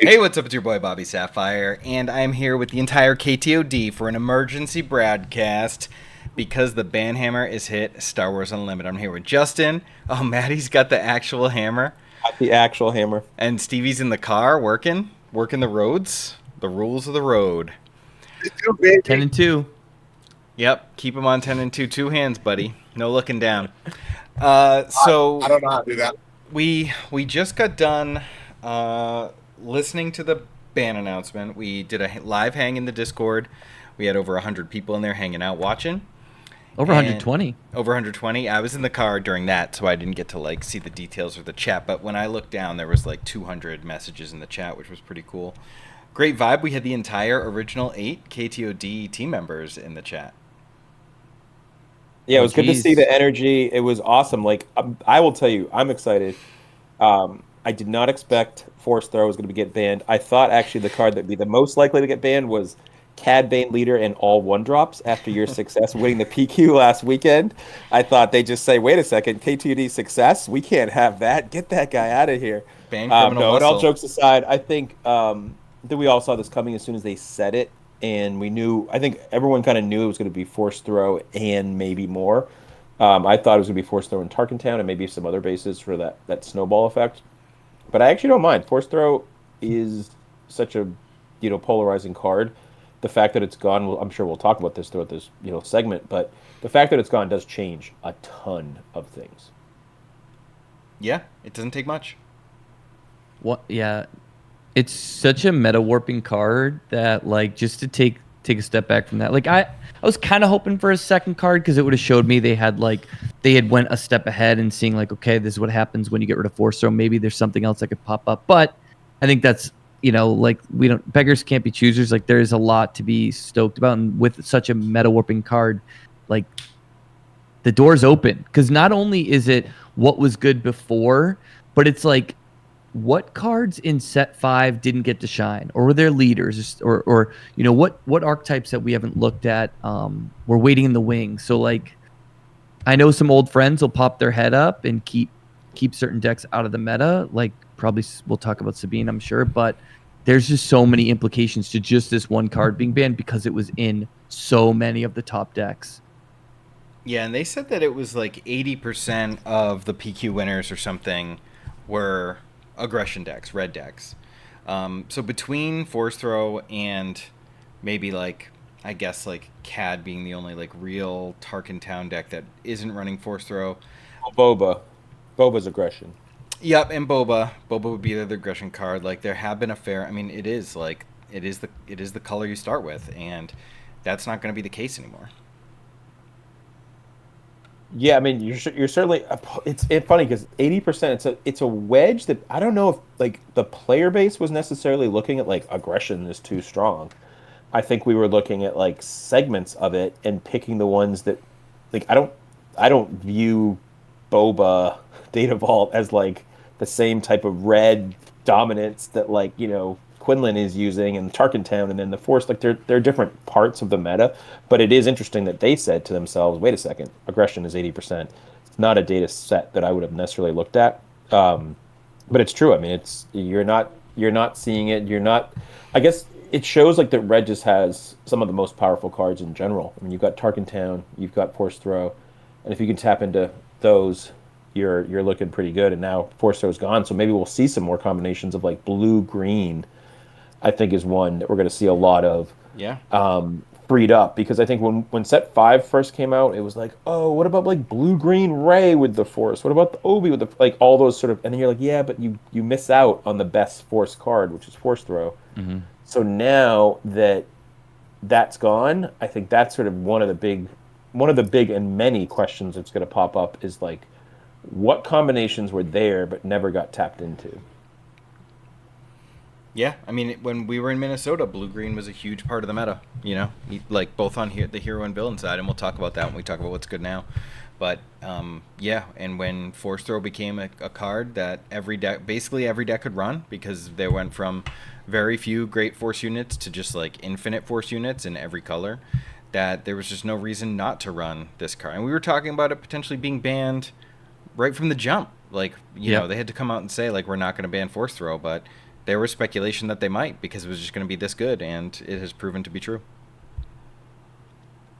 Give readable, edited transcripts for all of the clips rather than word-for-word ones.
Hey, what's up? It's your boy Bobby Sapphire, and I'm here with the entire KTOD for an emergency broadcast because the Banhammer is hit Star Wars Unlimited. I'm here with Justin. Oh, Matty's got the actual hammer, Not the actual hammer. and Stevie's in the car working the roads, the rules of the road. Two, 10 baby. and 2. Yep, keep him on 10 and 2 hands, buddy. No looking down. I So don't know how to do that. we just got done listening to the ban announcement. We did a live hang in the Discord. We had over 100 people in there hanging out watching. Over And 120. Over 120. I was in the car during that, so I didn't get to like see the details of the chat. But when I looked down, there was like 200 messages in the chat, which was pretty cool. Great vibe. We had the entire original 8 KTOD team members in the chat. Yeah, it Oh, was good to see geez. the energy. It was awesome. Like I will tell you, I'm excited. I did not expect Force Throw was going to get banned. I thought actually the card that would be the most likely to get banned was Cad Bane Leader and all one drops after your success winning the PQ last weekend. I thought they just say, wait a second, KTD success? We can't have that. Get that guy out of here. Ban criminal No, and all muscle. jokes aside, I think that we all saw this coming as soon as they said it. And we knew, I think everyone kind of knew it was going to be Force Throw and maybe more. I thought it was going to be Force Throw in Tarkintown and maybe some other bases for that snowball effect. But I actually don't mind. Force Throw is such a, polarizing card. The fact that it's gone, I'm sure we'll talk about this throughout this, segment, but the fact that it's gone does change a ton of things. Yeah, it doesn't take much. What? Yeah, it's such a meta warping card that like just to take a step back from that. Like I was kind of hoping for a second card because it would have showed me they had went a step ahead and seeing like, okay, this is what happens when you get rid of Force Throw. Maybe there's something else that could pop up. But I think that's like we don't beggars can't be choosers. Like there is a lot to be stoked about, and with such a meta warping card, like the door's open because not only is it what was good before, but it's like what cards in set 5 didn't get to shine, or were there leaders, or what archetypes that we haven't looked at we're waiting in the wings. So like I know some old friends will pop their head up and keep certain decks out of the meta, like probably we'll talk about Sabine, I'm sure, but there's just so many implications to just this one card being banned because it was in so many of the top decks. Yeah, and they said that it was like 80% of the PQ winners or something were aggression decks, red decks. So between Force Throw and maybe I guess Cad being the only real Tarkintown deck that isn't running Force Throw. Boba's aggression. Yep, and Boba would be the other aggression card. Like there have been a fair. I mean, it is the color you start with, and that's not going to be the case anymore. Yeah, I mean, you're certainly. It's funny because 80%. It's a wedge that I don't know if the player base was necessarily looking at aggression is too strong. I think we were looking at segments of it and picking the ones that I don't view Boba Data Vault as the same type of red dominance that Quinlan is using and Tarkintown and then the Force. They're different parts of the meta, but it is interesting that they said to themselves, "Wait a second, aggression is 80%." It's not a data set that I would have necessarily looked at, but it's true. I mean, you're not seeing it. You're not. I guess it shows that Red just has some of the most powerful cards in general. I mean, you've got Tarkintown, you've got Force Throw, and if you can tap into those, you're looking pretty good. And now Force Throw is gone, so maybe we'll see some more combinations of blue green. I think is one that we're going to see a lot of Yeah. freed up because I think when set 5 first came out, it was oh, what about blue green Ray with the Force? What about the Obi with the all those sort of, and then you're yeah, but you miss out on the best Force card, which is Force Throw. Mm-hmm. So now that that's gone, I think that's sort of one of the big and many questions that's going to pop up is what combinations were there but never got tapped into. Yeah, I mean, when we were in Minnesota, blue-green was a huge part of the meta, both on the hero and villain side, and we'll talk about that when we talk about what's good now. But, yeah, and when Force Throw became a card that basically every deck could run, because they went from very few great Force units to just, infinite Force units in every color, that there was just no reason not to run this card. And we were talking about it potentially being banned right from the jump. They had to come out and say, we're not going to ban Force Throw, but there was speculation that they might because it was just going to be this good, and it has proven to be true.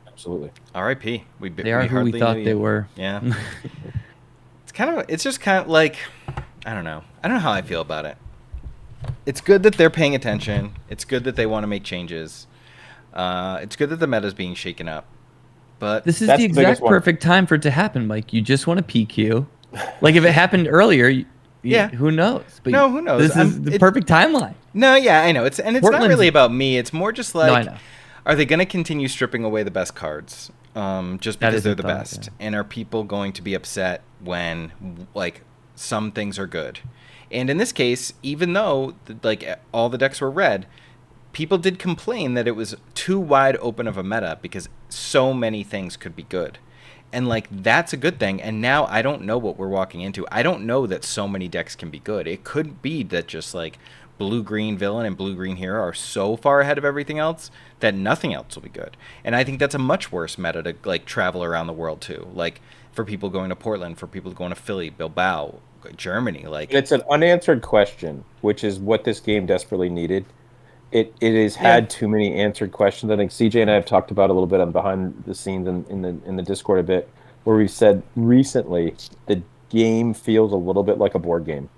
Absolutely. R.I.P. They are who we thought they were. Yeah. It's just kind of like, I don't know how I feel about it. It's good that they're paying attention. It's good that they want to make changes. It's good that the meta's being shaken up. But This is That's the the biggest exact one. perfect time for it to happen, Mike. You just want a PQ. Like if it happened earlier, Yeah. who knows? But No, who knows? This is the perfect timeline. No, yeah, I know. It's not Portland's- really about me. It's more just No, I like, know. are they going to continue stripping away the best cards just That because is they're a the thought, best? yeah. And are people going to be upset when like some things are good? And in this case, even though like all the decks were red, people did complain that it was too wide open of a meta because so many things could be good. And like that's a good thing. And now I don't know what we're walking into. I don't know that so many decks can be good. It could be that just like blue-green villain and blue-green hero are so far ahead of everything else that nothing else will be good. And I think that's a much worse meta to like travel around the world too. Like for people going to Portland, for people going to Philly, Bilbao, Germany, like And it's an unanswered question, which is what this game desperately needed. It has Yeah. had too many answered questions. I think CJ and I have talked about a little bit on behind the scenes in the Discord a bit, where we've said recently the game feels a little bit like a board game,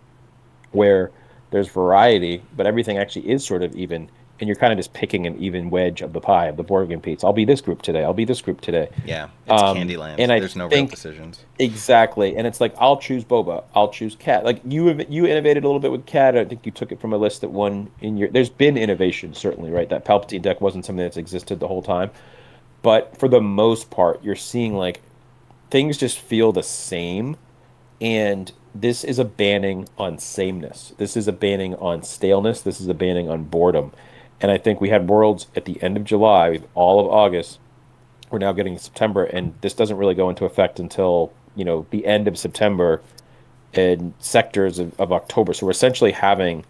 where there's variety, but everything actually is sort of even, and you're kind of just picking an even wedge of the pie of the board game piece. I'll be this group today. I'll be this group today. yeah, it's Um, Candyland. and I There's no real think decisions. exactly, and it's like I'll choose Boba, I'll choose Cat. Like you innovated a little bit with Cat. I think you took it from a list that won in your. There's been innovation certainly, right? That Palpatine deck wasn't something that's existed the whole time, but for the most part, you're seeing like things just feel the same, and this is a banning on sameness. This is a banning on staleness. This is a banning on boredom, and I think we had Worlds at the end of July, all of August. We're now getting September, and this doesn't really go into effect until the end of September and sectors of October. So we're essentially having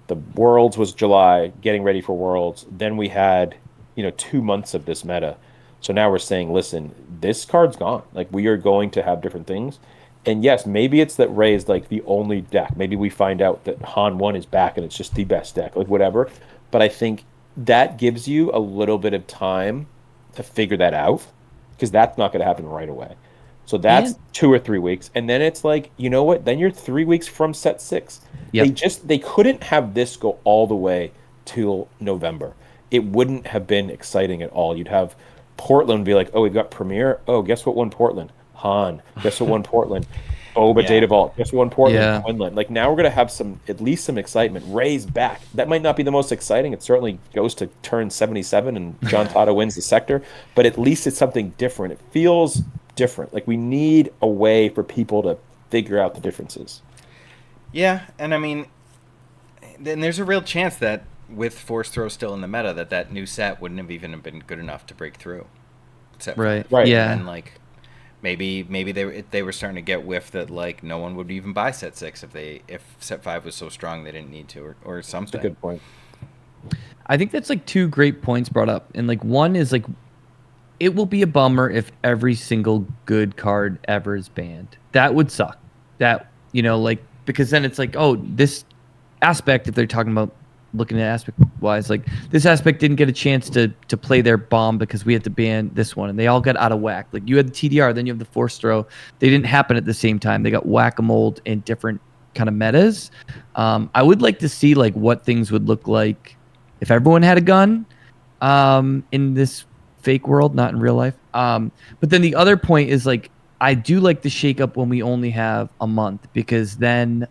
the Worlds was July, getting ready for Worlds. Then we had 2 months of this meta. So now we're saying, listen, this card's gone. Like we are going to have different things. And yes, maybe it's that Ray is like the only deck. Maybe we find out that Han 1 is back and it's just the best deck, like whatever. But I think that gives you a little bit of time to figure that out because that's not going to happen right away. So that's And- 2 or 3 weeks. And then it's like, you know what? Then you're 3 weeks from set 6. Yep. They couldn't have this go all the way till November. It wouldn't have been exciting at all. You'd have Portland be like, oh, we've got Premier. Oh, guess what won Portland? Han. Guess what won Portland? Boba Yeah. Data Vault. Guess what won Portland? Yeah. Quinlan. Like now we're gonna have at least some excitement. Ray's back. That might not be the most exciting. It certainly goes to turn 77 and John Tata wins the sector, but at least it's something different. It feels different. Like we need a way for people to figure out the differences. Yeah, and I mean, then there's a real chance that with Force Throw still in the meta, that new set wouldn't have even been good enough to break through. Set Right. five. Right. Yeah. And like, maybe they were starting to get whiff that like no one would even buy set 6 if set 5 was so strong they didn't need to or That's something. a good point. I think that's like two great points brought up. And like one is like it will be a bummer if every single good card ever is banned. That would suck. That like because then it's like, oh, this aspect, if they're talking about looking at aspect wise, like this aspect didn't get a chance to play their bomb because we had to ban this one and they all got out of whack. Like you had the TDR, then you have the force throw. They didn't happen at the same time. They got whack-a-mole in different kind of metas. I would like to see like what things would look like if everyone had a gun in this fake world, not in real life. But then the other point is like I do like the shake up when we only have a month because then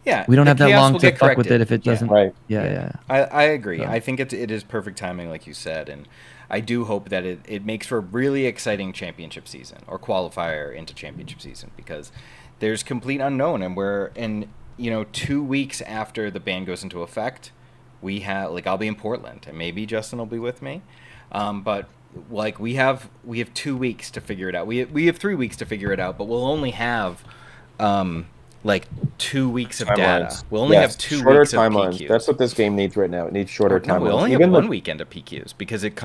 Yeah, we don't the have that chaos long will to get fuck with corrected. it if it Yeah. doesn't. Right. Yeah. I agree. So. I think it is perfect timing, like you said, and I do hope that it makes for a really exciting championship season or qualifier into championship season because there's complete unknown, and 2 weeks after the ban goes into effect, we have I'll be in Portland, and maybe Justin will be with me, but like we have 2 weeks to figure it out. We have 3 weeks to figure it out, but we'll only have like 2 weeks of data. Timelines. We'll only Yes, have 2 shorter weeks of timelines. PQs. That's what this game needs right now. It needs shorter No, timelines. we only have Even one the- weekend of PQs because it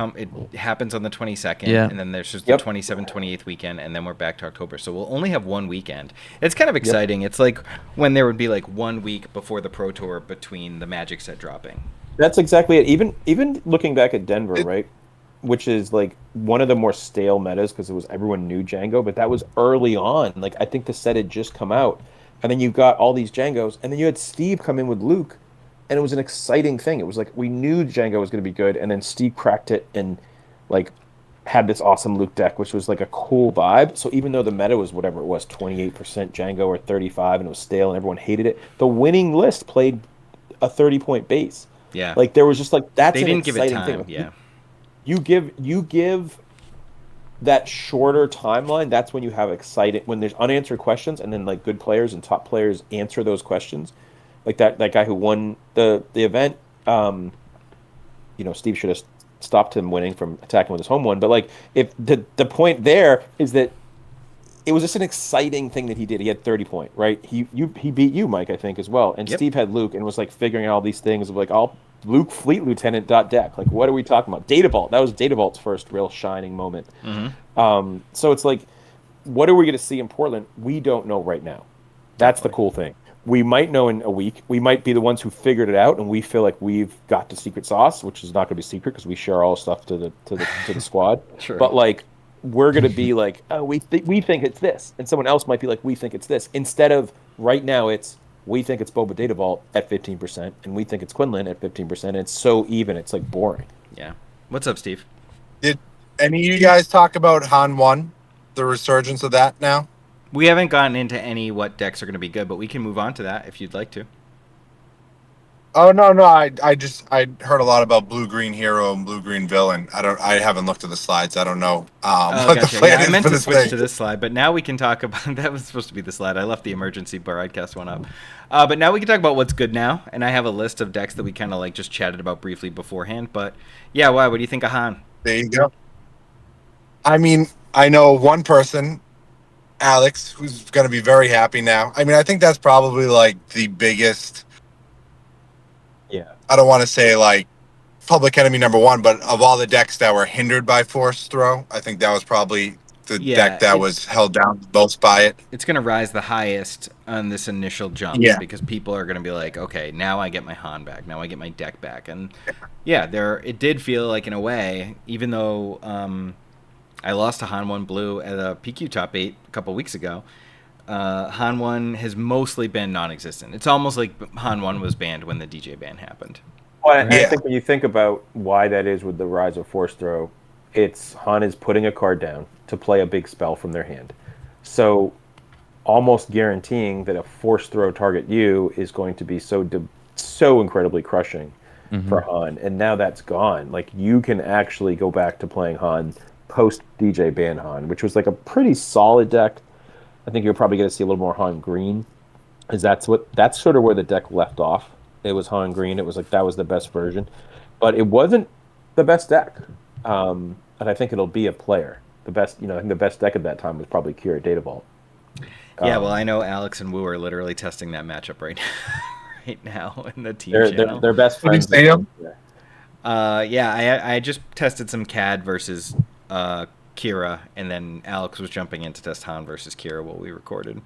happens on the 22nd, Yeah. and then there's just Yep. the 27th, 28th weekend, and then we're back to October. So we'll only have one weekend. It's kind of exciting. It's like when there would be like 1 week before the Pro Tour between the Magic set dropping. That's exactly it. Even looking back at Denver, It- right, which is like one of the more stale metas because it was everyone knew Django, but that was early on. Like I think the set had just come out, and then you got all these Djangos, and then you had Steve come in with Luke, and it was an exciting thing. It was like we knew Django was going to be good, and then Steve cracked it and like had this awesome Luke deck, which was like a cool vibe. So even though the meta was whatever it was, 28% Django or 35, and it was stale, and everyone hated it, the winning list played a 30-point base. Yeah. Like there was just like that's They an didn't give it exciting time. thing. Like, Yeah. you give that shorter timeline. That's when you have exciting when there's unanswered questions, and then like good players and top players answer those questions. Like that guy who won the event. Steve should have stopped him winning from attacking with his home one. But like if the point there is that it was just an exciting thing that he did. He had 30 point, right? He beat you, Mike, I think, as well. And Yep. Steve had Luke and was like figuring out all these things of like all Luke Fleet Lieutenant dot deck. Like what are we talking about? Data Vault. That was Data Vault's first real shining moment. So it's like, what are we going to see in Portland? We don't know right now. That's the cool thing. We might know in a week. We might be the ones who figured it out, and we feel like we've got the secret sauce, which is not going to be secret because we share all stuff to the squad. Sure. But like, we're going to be like, oh, we think it's this, and someone else might be like, we think it's this. Instead of right now, it's we think it's Boba Data Vault at 15%, and we think it's Quinlan at 15%. It's so even. It's like boring. Yeah. What's up, Steve? Did any of you guys talk about Han 1? The resurgence of that now? We haven't gotten into any what decks are going to be good, but we can move on to that if you'd like to. Oh no. I heard a lot about Blue Green Hero and Blue Green Villain. I haven't looked at the slides. I don't know Oh, what the gotcha. plan Yeah, I is meant for to this switch thing. to this slide, but now we can talk about that was supposed to be the slide. I left the emergency broadcast one up. But now we can talk about what's good now, and I have a list of decks that we kind of like just chatted about briefly beforehand. But yeah, why? What do you think of Han? There you go. I mean, I know one person, Alex, who's going to be very happy now. I mean, I think that's probably like the biggest. Yeah. I don't want to say like public enemy number one, but of all the decks that were hindered by force throw, I think that was probably the deck that was held down most by it. It's going to rise the highest on this initial jump because people are going to be like, okay, now I get my Han back. Now I get my deck back. And yeah, it did feel like in a way, even though I lost to Han 1 Blue at a PQ Top 8 a couple weeks ago, Han 1 has mostly been non-existent. It's almost like Han 1 was banned when the DJ ban happened. Well, and I think when you think about why that is with the rise of Force Throw, it's Han is putting a card down to play a big spell from their hand. So almost guaranteeing that a Force Throw target you is going to be so incredibly crushing for Han. And now that's gone. Like you can actually go back to playing Han post DJ ban Han, which was like a pretty solid deck. I think you're probably going to see a little more Han Green, because that's sort of where the deck left off. It was Han Green. It was like that was the best version, but it wasn't the best deck. And I think it'll be a player. The best, I think the best deck at that time was probably Kira Data Vault. Yeah, well, I know Alex and Wu are literally testing that matchup right now in the team channel. They're best Did you friends. see 'em? Yeah, I just tested some Cad versus Kira, and then Alex was jumping in to test Han versus Kira while we recorded.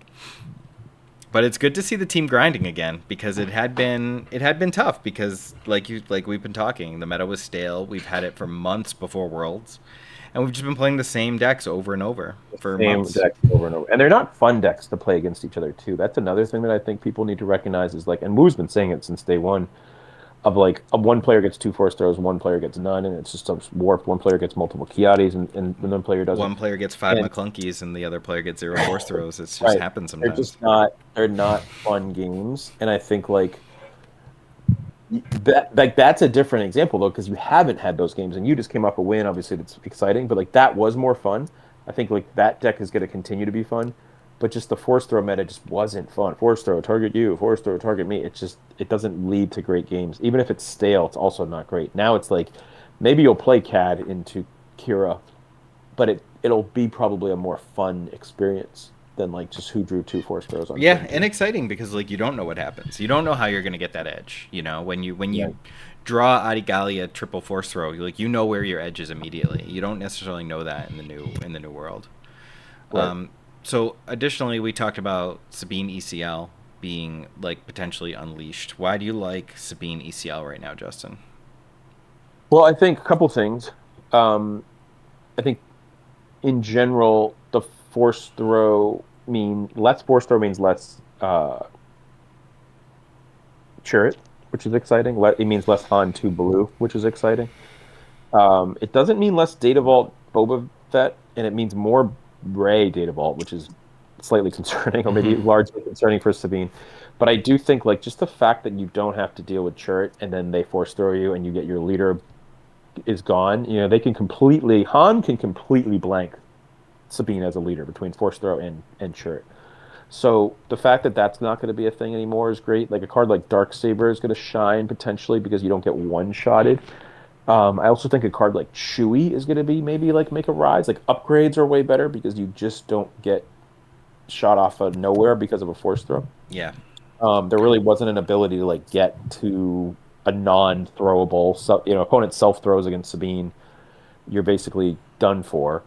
But it's good to see the team grinding again, because it had been tough, because like we've been talking, the meta was stale. We've had it for months before Worlds, and we've just been playing the same decks over and over for months. Decks over and over, and they're not fun decks to play against each other too. That's another thing that I think people need to recognize is like, and Wu's been saying it since day one, of like one player gets 2 Force Throws, one player gets none, and it's just warped. One player gets multiple Kiatis, and one player doesn't. One player gets 5 McClunkies, and the other player gets 0 Force Throws. It's just happens sometimes. They're not fun games, and I think like that's a different example though, because you haven't had those games, and you just came off a win. Obviously, it's exciting, but like that was more fun. I think like that deck is going to continue to be fun. But just the Force Throw meta just wasn't fun. Force Throw, target you. Force Throw, target me. It doesn't lead to great games. Even if it's stale, it's also not great. Now it's like, maybe you'll play Cad into Kira, but it'll be probably a more fun experience than like just who drew 2 force throws on. Yeah, and exciting because like you don't know what happens. You don't know how you're gonna get that edge. You know, when you draw Adigalia triple force throw, like you know where your edge is immediately. You don't necessarily know that in the new world. Right. So additionally, we talked about Sabine ECL being like potentially unleashed. Why do you like Sabine ECL right now, Justin? Well, I think a couple things. I think in general, the force throw less force throw means less Chirrut, which is exciting. It means less Han 2 Blue, which is exciting. It doesn't mean less Data Vault Boba Fett, and it means more Rey Data Vault, which is slightly concerning, or maybe largely concerning for Sabine. But I do think like just the fact that you don't have to deal with Chirrut and then they force throw you and you get your leader is gone. You know, Han can completely blank Sabine as a leader between force throw and Chirrut. So the fact that that's not going to be a thing anymore is great. Like a card like Darksaber is going to shine potentially because you don't get one-shotted. I also think a card like Chewie is going to be maybe like make a rise. Like upgrades are way better because you just don't get shot off of nowhere because of a force throw. Yeah. There really wasn't an ability to like get to a non-throwable. So opponent self throws against Sabine, you're basically done for.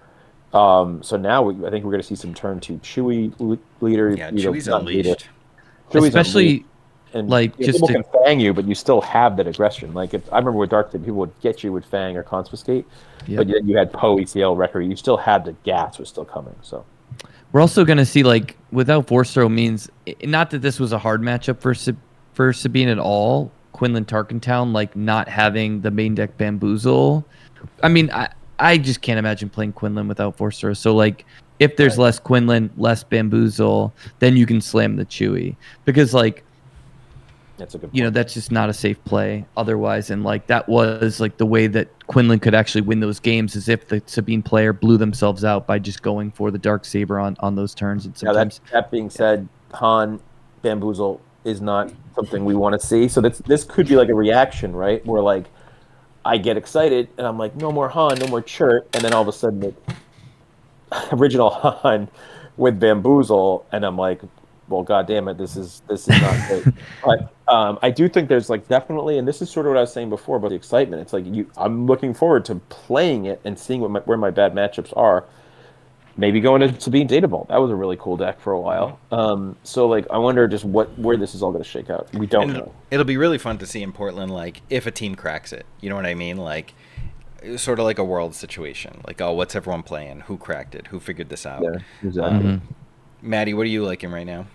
So now I think we're going to see some turn to Chewie leader. Yeah, Chewie's not leader. unleashed. Chewie's Especially unleashed. And like just people to, can fang you, but you still have that aggression. Like I remember with Dark Side, people would get you with fang or confiscate, but then you had Poe, ECL, record. You still had the gas was still coming. So we're also going to see like without force throw means not that this was a hard matchup for Sabine at all. Quinlan Tarkintown like not having the main deck bamboozle. I mean, I just can't imagine playing Quinlan without force throw. So like if there's less Quinlan, less bamboozle, then you can slam the Chewie because like that's a good point. that's just not a safe play otherwise. And like that was like the way that Quinlan could actually win those games is if the Sabine player blew themselves out by just going for the Darksaber on those turns. And sometimes that being said, Han bamboozle is not something we want to see. So this could be like a reaction, right? Where like I get excited and I'm like, no more Han, no more Chirrut, and then all of a sudden the original Han with bamboozle, and I'm like, well, god damn it, this is not great. But I do think there's like definitely, and this is sort of what I was saying before about the excitement. It's like I'm looking forward to playing it and seeing where my bad matchups are. Maybe going to Sabine Data Vault. That was a really cool deck for a while. So like I wonder just where this is all going to shake out. We don't know. It'll be really fun to see in Portland, like if a team cracks it. You know what I mean? Like sort of like a world situation. Like, oh, what's everyone playing? Who cracked it? Who figured this out? Yeah, exactly. Matty, what are you liking right now?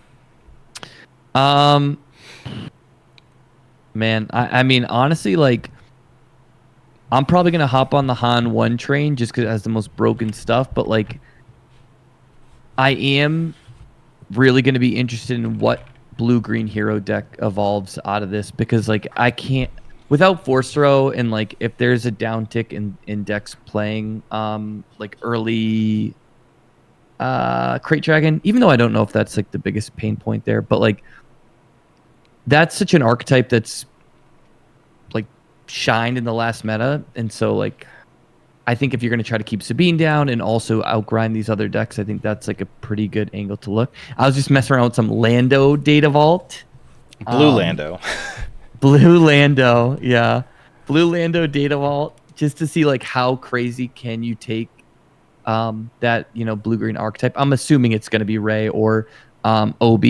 Man, I mean, honestly, like, I'm probably going to hop on the Han 1 train just because it has the most broken stuff. But, like, I am really going to be interested in what blue-green hero deck evolves out of this because, like, I can't... Without force throw and, like, if there's a downtick in decks playing, like, early Crate Dragon, even though I don't know if that's, like, the biggest pain point there, but, like, that's such an archetype that's like shined in the last meta. And so like, I think if you're going to try to keep Sabine down and also outgrind these other decks, I think that's like a pretty good angle to look. I was just messing around with some Lando Data Vault. Blue Lando. Blue Lando. Yeah. Blue Lando Data Vault just to see like how crazy can you take that, blue-green archetype. I'm assuming it's going to be Rey or OB.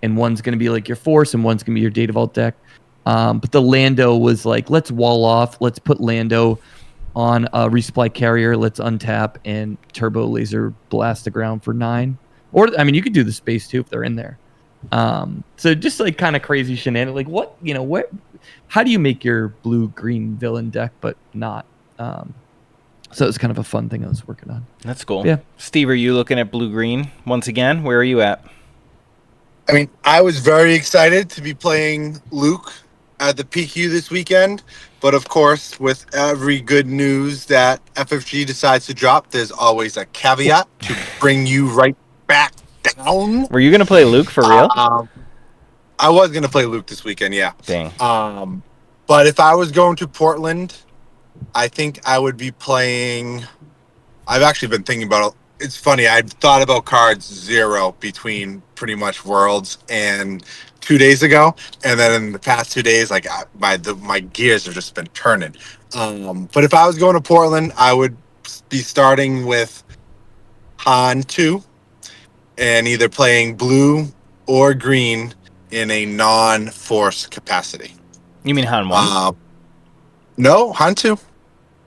And one's going to be like your force and one's going to be your Data Vault deck. But the Lando was like, let's wall off. Let's put Lando on a resupply carrier. Let's untap and turbo laser blast the ground for 9. Or, I mean, you could do the space too if they're in there. So just like kind of crazy shenanigans. Like what, how do you make your blue-green villain deck but not? So it's kind of a fun thing I was working on. That's cool. Yeah. Steve, are you looking at blue-green once again? Where are you at? I mean, I was very excited to be playing Luke at the PQ this weekend, but of course, with every good news that FFG decides to drop, there's always a caveat to bring you right back down. Were you going to play Luke for real? I was going to play Luke this weekend, yeah. Dang. But if I was going to Portland, I think I would be playing... I've actually been thinking about it's funny. I thought about cards 0 between pretty much Worlds and 2 days ago, and then in the past 2 days, like my gears have just been turning. But if I was going to Portland, I would be starting with Han 2 and either playing blue or green in a non-force capacity. You mean Han 1? No, Han 2.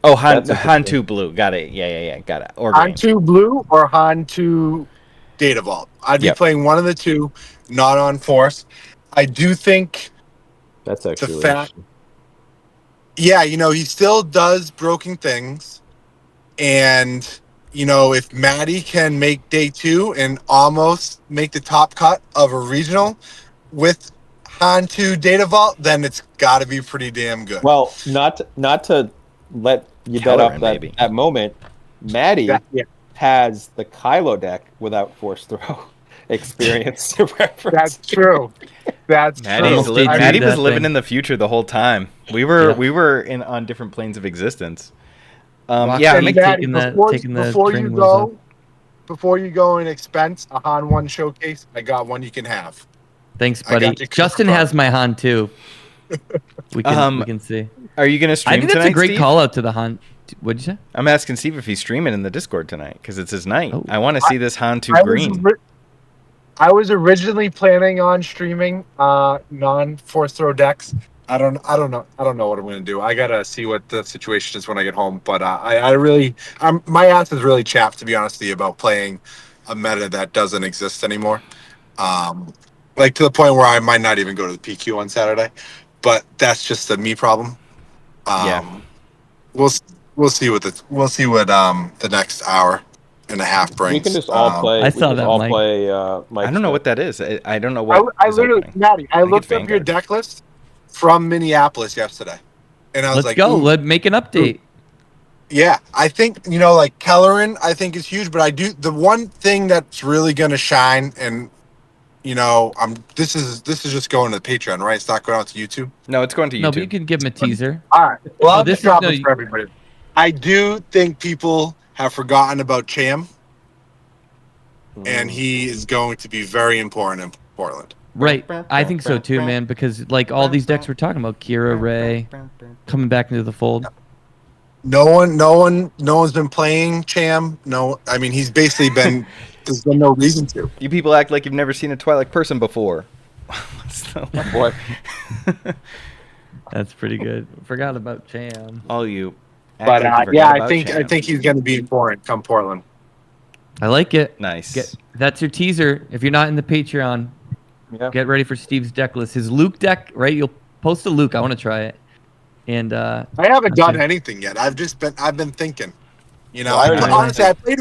Oh, Han That's Han 2 blue. Got it. Yeah. Got it. Or Han green. 2 blue or Han 2 Data Vault. I'd be Yep. playing one of the two, not on force. I do think That's actually the fact, yeah, he still does broken things. And, if Matty can make day 2 and almost make the top cut of a regional with Han 2 Data Vault, then it's got to be pretty damn good. well, not to let you bet Kelleran, up maybe. that moment. Maddie Yeah. has the Kylo deck without force throw experience to reference. That's true. That's Almost true. did do Matty was that living thing. in the future the whole time. We were Yeah. on different planes of existence. Rock Yeah, Lee I'm Matty, taking the before you training wheels off. go, before you go and expense a Han 1 showcase, I got one you can have. Thanks, I got buddy. you Justin covered. has my Han too. We can see. Are you gonna I stream think tonight, that's a great Steve? call out to the Han. What'd you say? I'm asking Steve if he's streaming in the Discord tonight because it's his night. Oh. I want to see this Han 2 I green. I was originally planning on streaming non-force throw decks. I don't know what I'm gonna do. I gotta see what the situation is when I get home. But my ass is really chapped, to be honest with you, about playing a meta that doesn't exist anymore. Like to the point where I might not even go to the PQ on Saturday. But that's just a me problem. Yeah. We'll see what the next hour and a half brings. We can just all play. I we saw can just that, all Mike. play. I don't know what that is. I don't know I, what I is literally, opening. Matty, I think looked it's up your Vanguard. deck list from Minneapolis yesterday, and I was Let's like, go. ooh, Let's make an update. yeah. I think like Kelleran, I think is huge, but I do the one thing that's really gonna shine, and this is just going to the Patreon, right? It's not going out to YouTube. No, it's going to YouTube. No, but you can give him a teaser. All right. Well, I'll this just drop is- this for everybody. I do think people have forgotten about Cham, and he is going to be very important in Portland. Right. I think so too, man, because like all these decks we're talking about, Kira, Ray, coming back into the fold. No one's been playing Cham. No, I mean he's basically been. There's been no reason to. You people act like you've never seen a Twilight person before. Boy. That's pretty good. Forgot about Cham. All you. act But like you forgot yeah, I about think Cham. he's going to be important come Portland. I like it. Nice. That's your teaser. If you're not in the Patreon, Yeah. get ready for Steve's deck list. His Luke deck, right? You'll post a Luke. I want to try it. And I haven't done Okay. anything yet. I've been thinking. Well, I already Honestly, I played.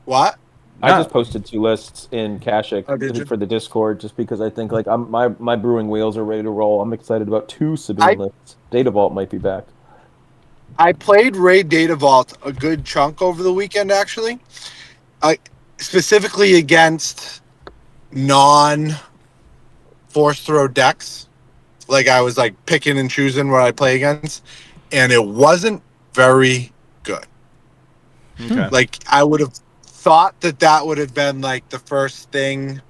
What? I No. just posted 2 lists in Kashik Oh, did you? for the Discord just because I think like my brewing wheels are ready to roll. I'm excited about 2 Sabine lists. Data Vault might be back. I played Raid Data Vault a good chunk over the weekend, actually. Specifically against non-force throw decks. Like I was like picking and choosing what I play against, and it wasn't very good. Okay. Like I would have thought that would have been like the first thing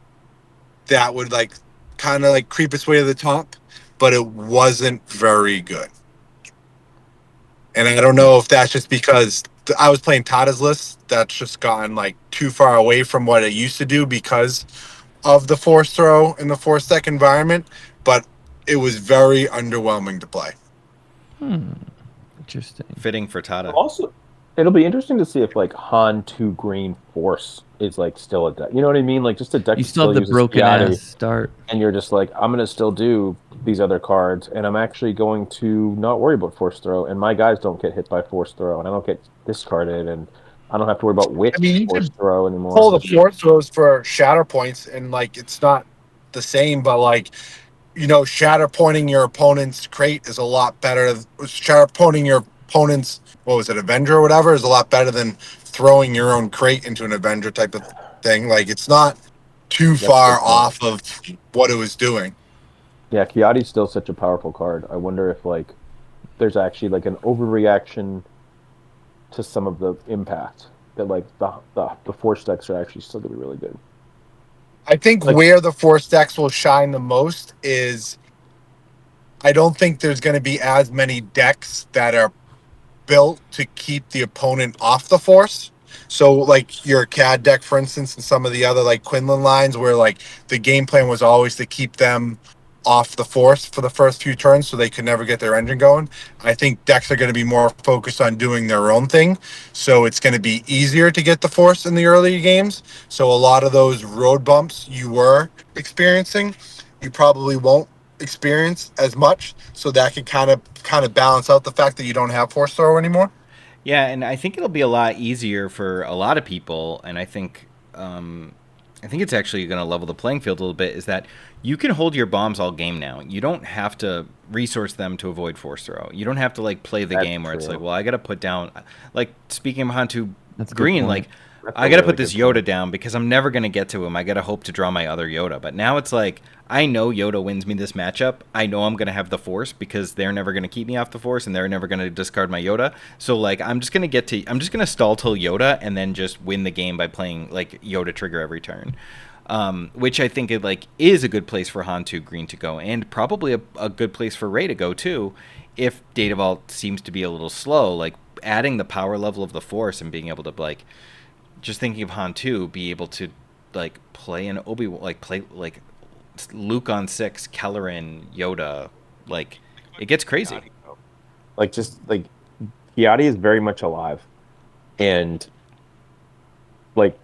that would like kind of like creep its way to the top, but it wasn't very good. And I don't know if that's just because I was playing Tata's list. That's just gotten like too far away from what it used to do because of the force throw and the force deck environment. But it was very underwhelming to play. Interesting. Fitting for Tata. Also, it'll be interesting to see if like Han 2 green force is like still a deck. You know what I mean? Like just a deck You that still have the uses broken Kiati, ass start. and you're just like, I'm gonna still do these other cards, and I'm actually going to not worry about force throw, and my guys don't get hit by force throw, and I don't get discarded, and I don't have to worry about which you force could throw anymore. pull the force throws for shatter points, and like it's not the same, but like shatter pointing your opponent's crate is a lot better. Shatter pointing your opponent's Avenger or whatever is a lot better than throwing your own crate into an Avenger type of thing. Like it's not too That's far the point. off of what it was doing. Yeah, Kiati's still such a powerful card. I wonder if there's actually like an overreaction to some of the impact. that like the force decks are actually still gonna be really good. I think Like, where the force decks will shine the most is I don't think there's going to be as many decks that are built to keep the opponent off the force. So, like your CAD deck, for instance, and some of the other like Quinlan lines, where like the game plan was always to keep them off the force for the first few turns so they could never get their engine going. I think decks are going to be more focused on doing their own thing. So, it's going to be easier to get the force in the early games. So, a lot of those road bumps you were experiencing, you probably won't experience as much. So, that can kind of balance out the fact that you don't have force throw anymore. Yeah, and I think it'll be a lot easier for a lot of people, and I think it's actually going to level the playing field a little bit. Is that you can hold your bombs all game now. You don't have to resource them to avoid force throw. You don't have to like play the That's game where it's true. like, well, I got to put down, like speaking of Hantu That's a good Green, point. like That's I a got to really put this good Yoda point. down because I'm never going to get to him. I got to hope to draw my other Yoda. But now it's like I know Yoda wins me this matchup. I know I'm going to have the Force because they're never going to keep me off the Force and they're never going to discard my Yoda. So like I'm just going to stall till Yoda and then just win the game by playing like Yoda trigger every turn. Which I think is a good place for Hantu Green to go, and probably a good place for Ray to go too, if Data Vault seems to be a little slow. Like adding the power level of the Force and being able to like, just thinking of Hantu, be able to like play an play like Luke on 6, Kelleran, Yoda, like it gets crazy. Like just like Kiadi is very much alive, and like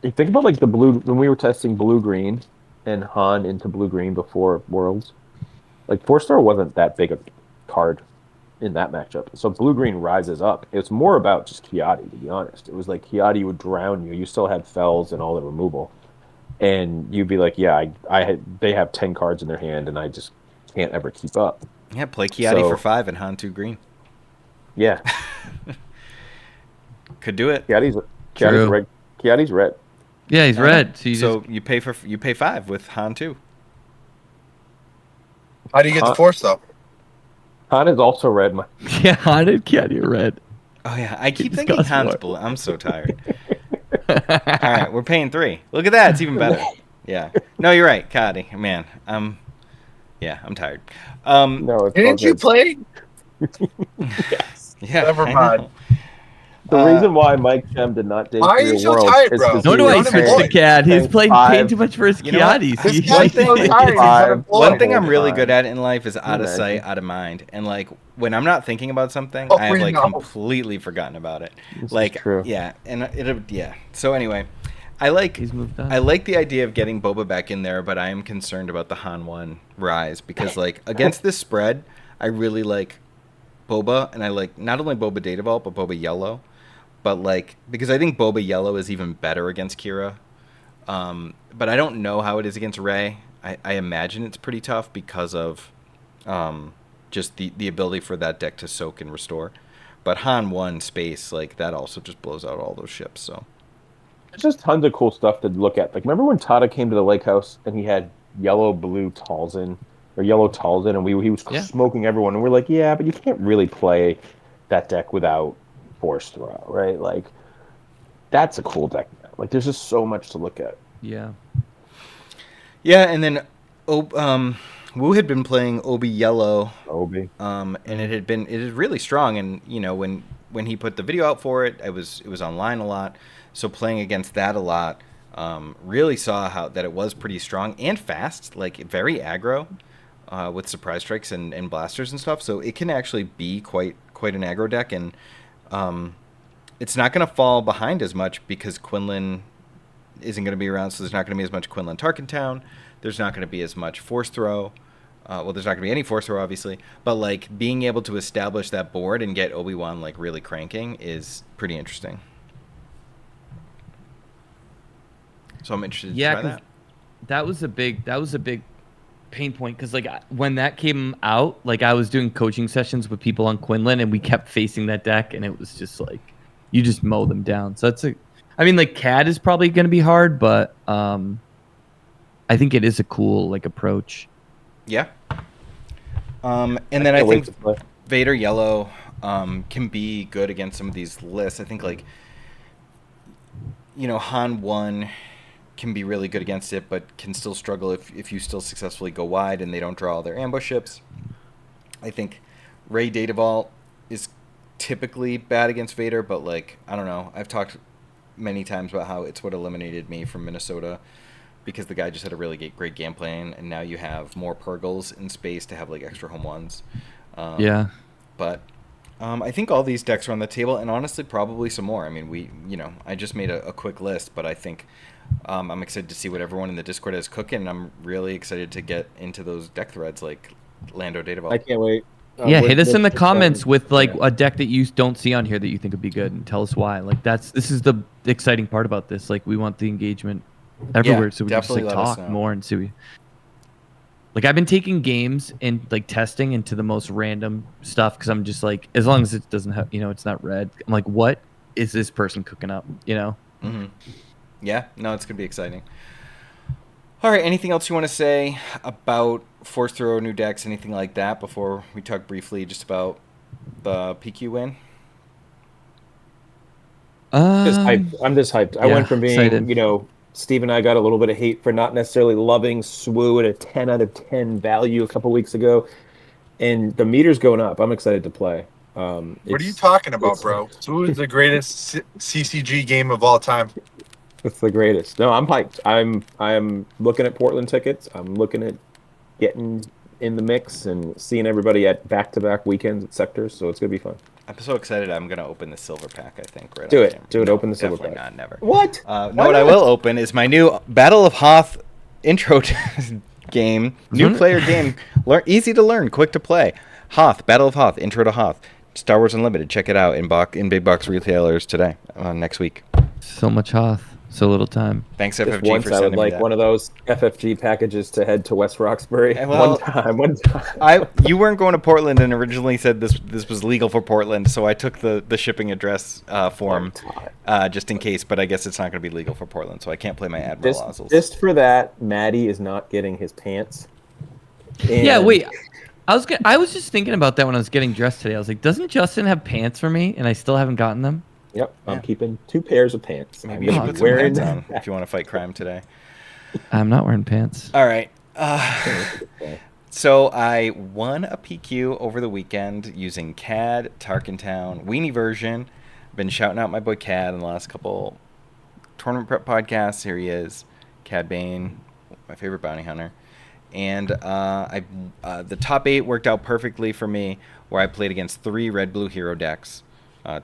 you think about like the blue when we were testing blue green and Han into blue green before Worlds, like Four Star wasn't that big a card in that matchup. So blue green rises up. It's more about just Kiadi, to be honest. It was like Kiadi would drown you. You still had Fells and all the removal, and you'd be like, yeah, they have 10 cards in their hand, and I just can't ever keep up. Yeah, play Kiadi for So 5 and Hantu Green. yeah, Could do it. Kiadi's True. red. Kiadi's red. Yeah, he's I know. red. So you So just you pay 5 with Hantu. How do you get the Han, force though? Han is also red. yeah, haunted cat. You're red. Oh yeah, I keep It's thinking cost Han's more. blue. I'm so tired. All right, we're paying 3. Look at that, it's even better. Yeah. No, you're right, Cody. Man, yeah, I'm tired. No, it's all Didn't you good. play? Yes. Yeah, Never I mind. know. The reason why Mike Shem did not date Why are you Real so World tired, is bro? because No, he no, I was You're switched to unemployed. Cad. He's paying five. too much for his You know what? Kiadis. This He- guy's so paying tired. He's five. One unemployed. thing I'm whole really time. good at in life is you out of sight, imagine? out of mind. And like when I'm not thinking about something, Oh, I have we like know. completely forgotten about it. This is Like true. yeah, and yeah. So anyway, I like He's moved on. I like the idea of getting Boba back in there, but I am concerned about the Han 1 rise because like against this spread, I really like Boba, and I like not only Boba Data Vault but Boba Yellow. But like because I think Boba Yellow is even better against Kira. But I don't know how it is against Ray. I imagine it's pretty tough because of just the ability for that deck to soak and restore. But Han 1 space, like that also just blows out all those ships. So There's just tons of cool stuff to look at. Like, remember when Tada came to the lake house and he had yellow, blue Talzin or yellow Talzin, and he was Yeah. smoking everyone, and we're like, yeah, but you can't really play that deck without Force Throw, right? Like, that's a cool deck. Like, there's just so much to look at. Yeah. yeah, and then Wu had been playing Obi Yellow, Obi. and it is really strong. And you know when he put the video out for it, it was online a lot. So playing against that a lot, really saw how that it was pretty strong and fast, like very aggro, with surprise strikes and blasters and stuff. So it can actually be quite an aggro deck, and it's not going to fall behind as much because Quinlan isn't going to be around. So there's not going to be as much Quinlan Tarkintown. There's not going to be as much force throw. Well, there's not going to be any force throw, obviously, but like being able to establish that board and get Obi-Wan like really cranking is pretty interesting. So I'm interested to Yeah, try 'cause that. that was a big pain point because like when that came out, like I was doing coaching sessions with people on Quinlan, and we kept facing that deck, and it was just like you just mow them down. So I mean, like Cad is probably going to be hard, but I think it is a cool like approach. Yeah. And then I Can't wait think to play. Vader Yellow can be good against some of these lists. I think like Han 1 can be really good against it, but can still struggle if you still successfully go wide and they don't draw all their ambush ships. I think Ray Dataval is typically bad against Vader, but like I don't know. I've talked many times about how it's what eliminated me from Minnesota because the guy just had a really great game plan, and now you have more Purgles in space to have like extra home ones. Yeah. But I think all these decks are on the table, and honestly, probably some more. I mean, I just made a quick list, but I think I'm excited to see what everyone in the Discord is cooking. And I'm really excited to get into those deck threads like Lando Dataval. I can't wait. Yeah, hit us in the just, comments with like yeah. a deck that you don't see on here that you think would be good, and tell us why. Like this is the exciting part about this. Like we want the engagement everywhere, so we can just definitely like let us talk know. more and see. Like I've been taking games and like testing into the most random stuff because I'm just like, as long as it doesn't have, it's not red. I'm like, what is this person cooking up? Mm-hmm. Yeah, no, it's gonna be exciting. All right, anything else you want to say about Force Throw, new decks, anything like that before we talk briefly just about the PQ win? Just hyped. I'm just hyped. I Yeah, went from being, excited. Steve and I got a little bit of hate for not necessarily loving SWU at a 10 out of 10 value a couple weeks ago, and the meter's going up. I'm excited to play. What are you talking about, It's bro? Who is the greatest CCG game of all time? it's the greatest. No, I'm hyped. I'm looking at Portland tickets. I'm looking at getting in the mix and seeing everybody at back-to-back weekends at sectors. So it's gonna be fun. I'm so excited. I'm gonna open the silver pack. I think right Do on it. camera. Do it. No, Open the silver definitely pack. not. Never. What? No, Why what I not? will open is my new Battle of Hoth intro game. New player game. Easy to learn, quick to play. Hoth, Battle of Hoth, Intro to Hoth. Star Wars Unlimited. Check it out in big box retailers today. Next week. So much Hoth, so little time. Thanks Just FFG once for I would sending me like that. one of those FFG packages to head to West Roxbury. Well, One time. You weren't going to Portland and originally said this was legal for Portland, so I took the shipping address form just in case. But I guess it's not going to be legal for Portland, so I can't play my Admiral Ozels. Just for that, Matty is not getting his pants. Yeah, And- wait. I was just thinking about that when I was getting dressed today. I was like, doesn't Justin have pants for me? And I still haven't gotten them. Yep, I'm Yeah. keeping 2 pairs of pants. Maybe I'm you should gonna put be some wearing pants on if you want to fight crime today. I'm not wearing pants. All right. So I won a PQ over the weekend using Cad Tarkintown weenie version. Been shouting out my boy Cad in the last couple tournament prep podcasts. Here he is, Cad Bane, my favorite bounty hunter. And the top 8 worked out perfectly for me, where I played against 3 red-blue hero decks,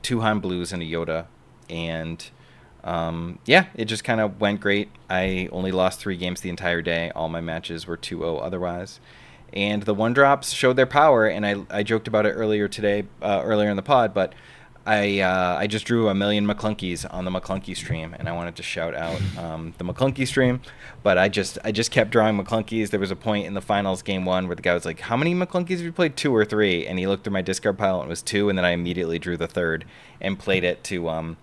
2 Han Blues and a Yoda, and it just kind of went great. I only lost 3 games the entire day. All my matches were 2-0 otherwise. And the 1-drops showed their power, and I joked about it earlier in the pod, but I just drew a million McClunkies on the McClunky stream, and I wanted to shout out the McClunky stream, but I just kept drawing McClunkies. There was a point in the finals game 1 where the guy was like, "How many McClunkies have you played? 2 or 3?" And he looked through my discard pile and it was 2, and then I immediately drew the 3rd and played it to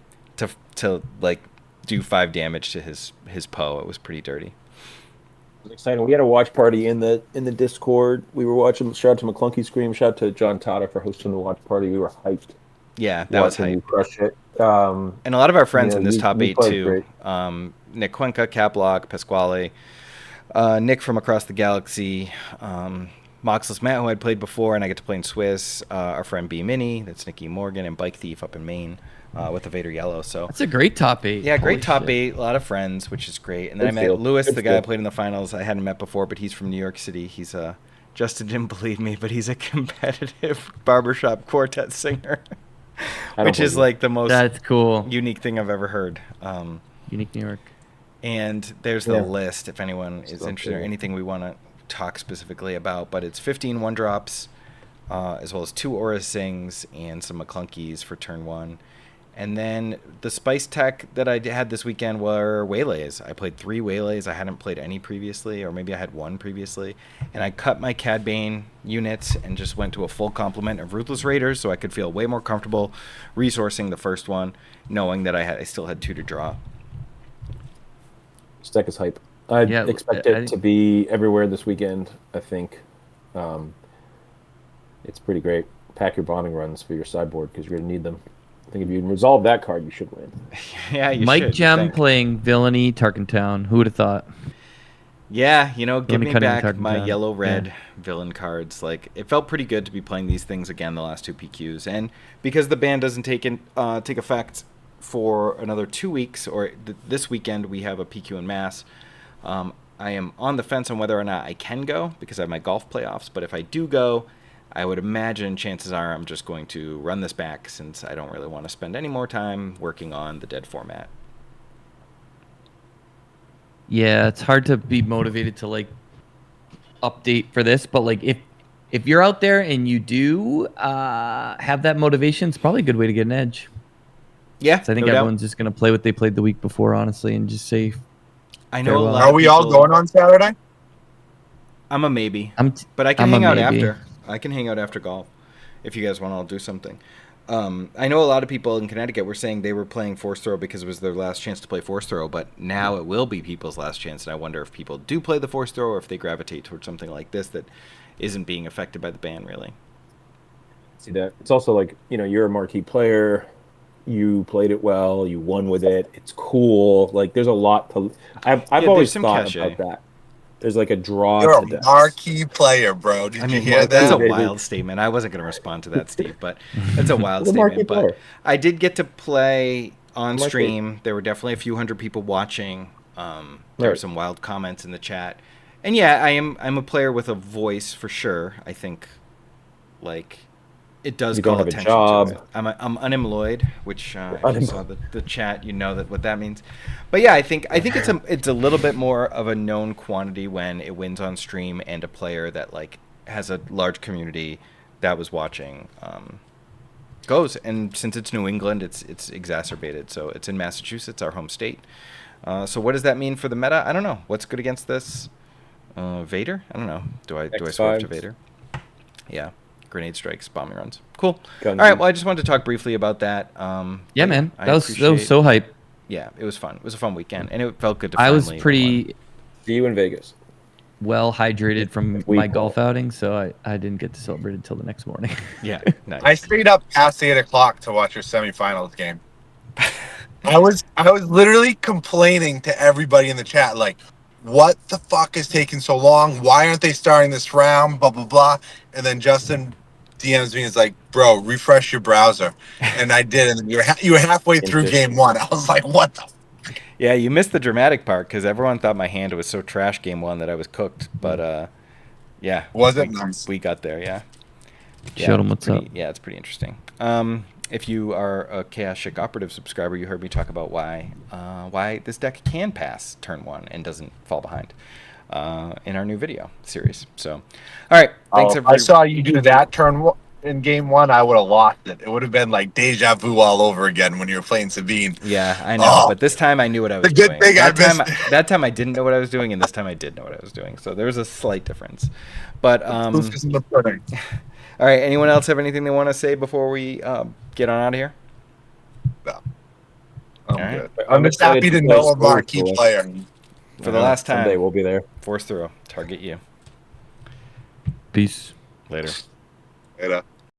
like do 5 damage to his Poe. It was pretty dirty. It was exciting. We had a watch party in the Discord. We were watching. Shout out to McClunky Scream. Shout out to John Tata for hosting the watch party. We were hyped. Yeah, that was hype. You crush it. And a lot of our friends in this top 8 played too. great. Nick Cuenca, Caplock, Pasquale, Nick from across the galaxy, Moxless Matt, who I'd played before, and I get to play in Swiss. Our friend B Mini, that's Nikki Morgan, and Bike Thief up in Maine with the Vader Yellow. So That's a great top 8. yeah, great Holy top shit. 8. A lot of friends, which is great. And then Good I met field. Lewis, Good the guy I field. played in the finals. I hadn't met before, but he's from New York City. He's Justin didn't believe me, but he's a competitive barbershop quartet singer, which is like the most That's cool. unique thing I've ever heard. Unique New York. And there's the Yeah. list if anyone is So interested or cool. anything we want to talk specifically about. But it's 15 1-drops, as well as 2 Aura Sings and some McClunkies for turn 1. And then the spice tech that I had this weekend were Waylays. I played 3 Waylays. I hadn't played any previously, or maybe I had 1 previously. And I cut my Cad Bane units and just went to a full complement of Ruthless Raiders, so I could feel way more comfortable resourcing the first one, knowing that I still had 2 to draw. This deck is hype. I Yeah, expect I it think- to be everywhere this weekend. I think it's pretty great. Pack your bombing runs for your sideboard because you're going to need them. I think if you resolve that card, you should win. Yeah, you Mike should. Gem Think. playing Villainy Tarkintown. Who would have thought? Yeah, you know, give Villainy me cutting back my Tarkintown. yellow-red villain cards. Like, it felt pretty good to be playing these things again the last two PQs, and because the ban doesn't take effect for another 2 weeks, or this weekend we have a PQ in Mass. I am on the fence on whether or not I can go because I have my golf playoffs. But if I do go, I would imagine chances are I'm just going to run this back since I don't really want to spend any more time working on the dead format. Yeah, it's hard to be motivated to like update for this, but like if you're out there and you do have that motivation, it's probably a good way to get an edge. Yeah, So I think no doubt. everyone's just gonna play what they played the week before, honestly, and just say I know a farewell. lot Are of we all people- going on Saturday? I'm a maybe, I'm but I can I'm a hang out maybe. after. I can hang out after golf if you guys want to all do something. I know a lot of people in Connecticut were saying they were playing Force Throw because it was their last chance to play Force Throw, but now it will be people's last chance, and I wonder if people do play the Force Throw or if they gravitate towards something like this that isn't being affected by the ban, really. See that? It's also like, you're a marquee player. You played it well. You won with it. It's cool. Like, there's a lot to. I've there's always some thought cachet. about that. There's like a draw You're to a this. marquee player, bro. Did I you mean, hear that's a that? wild statement. I wasn't going to respond to that, Steve, but that's a wild He's a marquee statement. But player. I did get to play on Marquee. stream. There were definitely a few hundred people watching. There were Right. some wild comments in the chat, and yeah, I'm a player with a voice for sure. I think, like, it does You call don't have a attention job. to it. I'm unemployed, which if you saw the chat, you know what that means. But yeah, I think it's a little bit more of a known quantity when it wins on stream and a player that like has a large community that was watching goes. And since it's New England, it's exacerbated. So it's in Massachusetts, our home state. So what does that mean for the meta? I don't know. What's good against this? Vader? I don't know. Do I swerve to X5s. Vader? Yeah. Grenade strikes, bombing runs. Cool. Guns. All right. Well, I just wanted to talk briefly about that. Yeah, but man. I That was appreciate- so hype. Yeah, it was fun. It was a fun weekend, and it felt good to. I was finally win pretty one. See you in Vegas. well hydrated from We my will. golf outing, so I didn't get to celebrate until the next morning. Yeah, nice. I stayed up past 8 o'clock to watch your semifinals game. I was literally complaining to everybody in the chat, like, what the fuck is taking so long? Why aren't they starting this round? Blah blah blah. And then Justin DMs me and is like, bro, refresh your browser. And I did, and then you were halfway through Interesting. game one. I was like, what the Yeah, you missed the dramatic part because everyone thought my hand was so trash game one that I was cooked. But yeah, Was it nice? We got there. Yeah. Showed 'em it's what's pretty- up. Yeah, it's pretty interesting. If you are a Chaos Chic Operative subscriber, you heard me talk about why this deck can pass turn one and doesn't fall behind in our new video series. So, all right, thanks I saw you do that turn in game one. I would have lost it. It would have been like deja vu all over again when you were playing Sabine. Yeah, I know, Oh. but this time I knew what I was The good doing. thing I That time I didn't know what I was doing, and this time I did know what I was doing. So there was a slight difference. But Proof is in the pudding. all right, anyone else have anything they want to say before we get on out of here? I'm right. good. I'm just happy to know a marquee player. For the last time, Someday we'll be there. Force throw, target you. Peace. Later. Later.